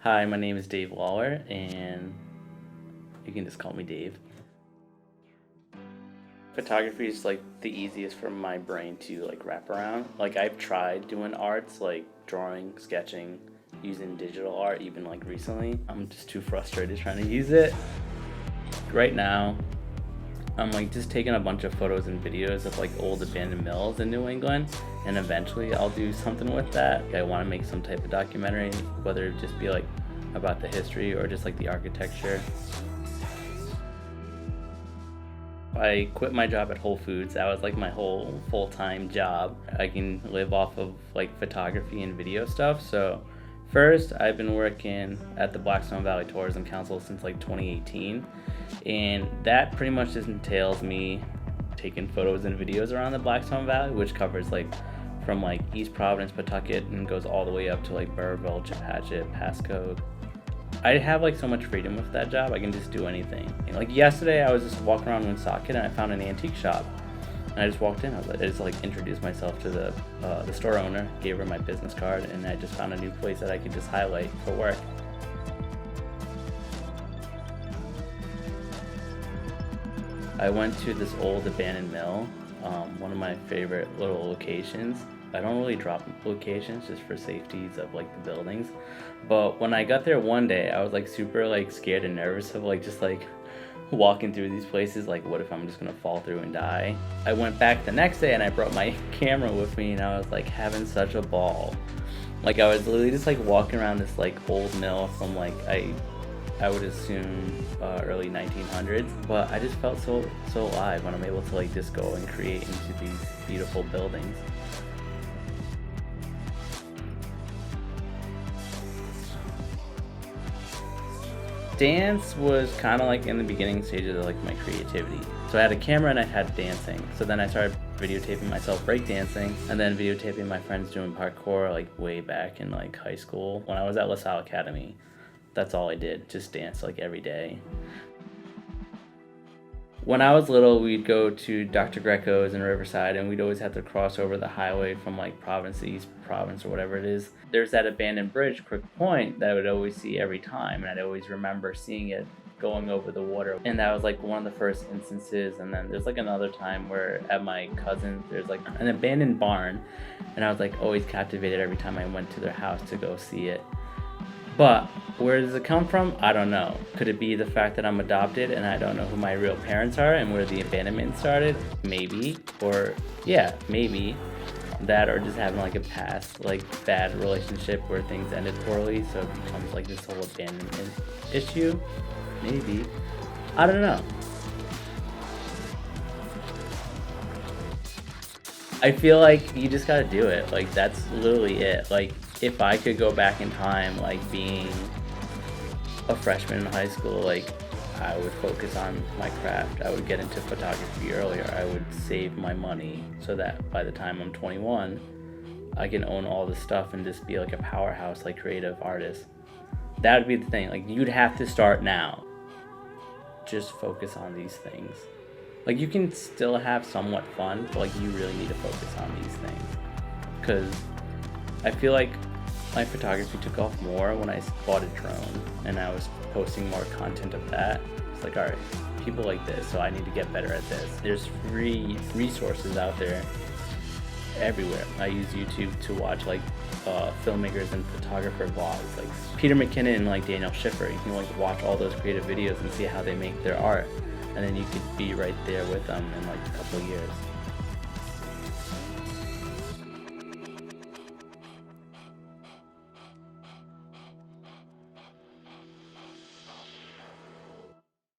Hi, my name is David Lawlor, and you can just call me Dave. Photography is like the easiest for my brain to like wrap around. Like I've tried doing arts like drawing, sketching, using digital art even like recently. I'm just too frustrated trying to use it. Right now, I'm like just taking a bunch of photos and videos of like old abandoned mills in New England, and eventually I'll do something with that. I want to make some type of documentary, whether it just be like about the history or just like the architecture. I quit my job at Whole Foods. That was like my whole full-time job. I can live off of like photography and video stuff. So first, I've been working at the Blackstone Valley Tourism Council since like 2018. And that pretty much just entails me taking photos and videos around the Blackstone Valley, which covers like from like East Providence, Pawtucket, and goes all the way up to like Burrillville, Chepachet, Pasco. I have like so much freedom with that job. I can just do anything. And, like yesterday, I was just walking around Woonsocket and I found an antique shop. And I just walked in. I just like introduced myself to the store owner, gave her my business card, and I just found a new place that I could just highlight for work. I went to this old abandoned mill, one of my favorite little locations. I don't really drop locations just for safeties of like the buildings. But when I got there one day, I was like super like scared and nervous of like just like walking through these places. Like, what if I'm just gonna fall through and die? I went back the next day and I brought my camera with me, and I was like having such a ball. Like I was literally just like walking around this like old mill from like I would assume early 1900s, but I just felt so alive when I'm able to like just go and create into these beautiful buildings. Dance was kind of like in the beginning stages of like my creativity. So I had a camera and I had dancing. So then I started videotaping myself breakdancing, and then videotaping my friends doing parkour like way back in like high school. When I was at LaSalle Academy, that's all I did, just dance like every day. When I was little, we'd go to Dr. Greco's in Riverside, and we'd always have to cross over the highway from like Providence to East Providence or whatever it is. There's that abandoned bridge, Crook Point, that I would always see every time, and I'd always remember seeing it going over the water. And that was like one of the first instances. And then there's like another time where at my cousin's, there's like an abandoned barn, and I was like always captivated every time I went to their house to go see it. But where does it come from? I don't know. Could it be the fact that I'm adopted and I don't know who my real parents are and where the abandonment started? Maybe. Or yeah, maybe. That, or just having like a past like bad relationship where things ended poorly, so it becomes like this whole abandonment issue. Maybe. I don't know. I feel like you just gotta do it. Like that's literally it. Like if I could go back in time, like being a freshman in high school, like I would focus on my craft. I would get into photography earlier. I would save my money so that by the time I'm 21, I can own all this stuff and just be like a powerhouse, like creative artist. That would be the thing. Like you'd have to start now. Just focus on these things. Like you can still have somewhat fun, but like you really need to focus on these things. Cause I feel like my photography took off more when I bought a drone and I was posting more content of that. It's like, all right, people like this, so I need to get better at this. There's free resources out there everywhere. I use YouTube to watch like filmmakers and photographer vlogs, like Peter McKinnon and like Daniel Schiffer. You can like watch all those creative videos and see how they make their art, and then you could be right there with them in like a couple of years.